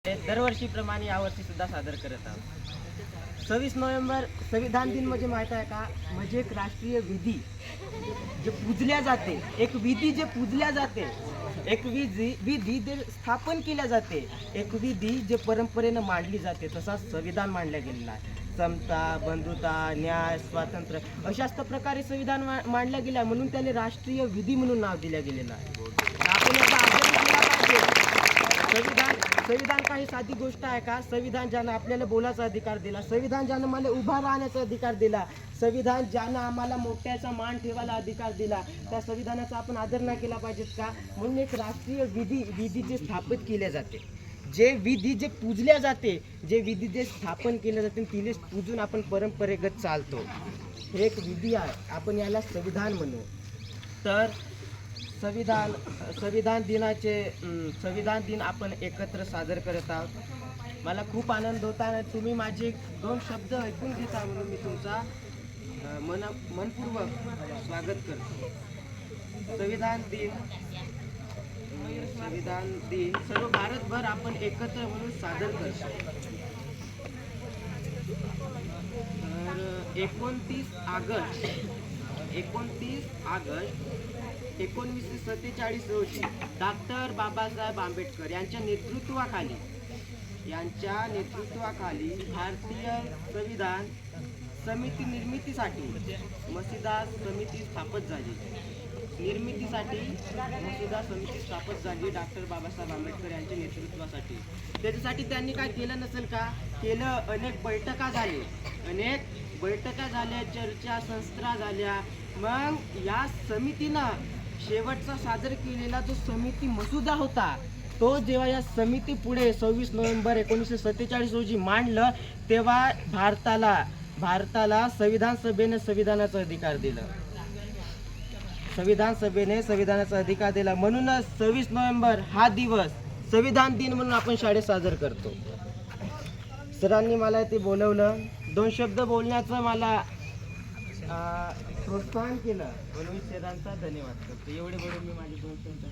दरवर्षीप्रमाणे यावर्षी सुद्धा सादर करत आहोत. 26 नोव्हेंबर संविधान दिन म्हणजे माहीत आहे का? म्हणजे एक राष्ट्रीय विधी जे पूजल्या जाते, एक विधी जे पूजल्या जाते, एक विधी जे स्थापन केल्या जाते, एक विधी जे परंपरेनं मांडली जाते. तसाच संविधान मांडल्या गेलेला आहे. समता, बंधुता, न्याय, स्वातंत्र्य अशाच प्रकारे संविधान मांडल्या गेल्या, म्हणून त्याने राष्ट्रीय विधी म्हणून नाव दिलं गेलेलं आहे. आपण याचा आदर केला पाहिजे. संविधान काही साधी गोष्ट आहे का? संविधान ज्यानं आपल्याला बोलायचा अधिकार दिला, संविधान ज्यानं मला उभा राहण्याचा अधिकार दिला, संविधान ज्यानं आम्हाला मोठ्याचा मान ठेवायला अधिकार दिला, त्या संविधानाचा आपण आदर नाही केला पाहिजेत का? म्हणून एक राष्ट्रीय विधी जे स्थापित केले जाते, जे विधी जे पूजल्या जाते, जे विधी जे स्थापन केले जाते, तिलेच पूजून आपण परंपरेगत चालतो. हे एक विधी आहे, आपण याला संविधान म्हणू. तर संविधान दिन आपण एकत्र सादर करत आहोत. मला खूप आनंद होता आणि तुम्ही माझे 2 शब्द ऐकून घेता म्हणून मी तुमचा मनपूर्वक स्वागत करतो. संविधान दिन सर्व भारतभर आपण एकत्र म्हणून सादर करतो. तर 29 ऑगस्ट 1947 रोजी डॉक्टर बाबासाहेब आंबेडकर यांच्या नेतृत्वाखाली भारतीय संविधान समिती निर्मितीसाठी मसुदा समिती स्थापन झाली. डॉक्टर बाबासाहेब आंबेडकर यांच्या नेतृत्वासाठी. त्याच्यासाठी त्यांनी काय केलं नसेल का? अनेक बैठका झाल्या, चर्चा संस्था झाल्या. मग या समितीनं शेवटचा सादर केलेला जो समिती मसुदा होता, तो जेव्हा या समिती पुढे 26 नोव्हेंबर 1947 रोजी मांडलं, तेव्हा भारताला संविधान सभेने संविधानाचा अधिकार दिला. म्हणूनच 26 नोव्हेंबर हा दिवस संविधान दिन म्हणून आपण शाळेत साजर करतो. सरांनी मला ते बोलवलं, 2 शब्द बोलण्याचं मला प्रोत्साहन केलं, म्हणून सरांचा धन्यवाद करतो. एवढे बोलून मी माझे 2 शब्द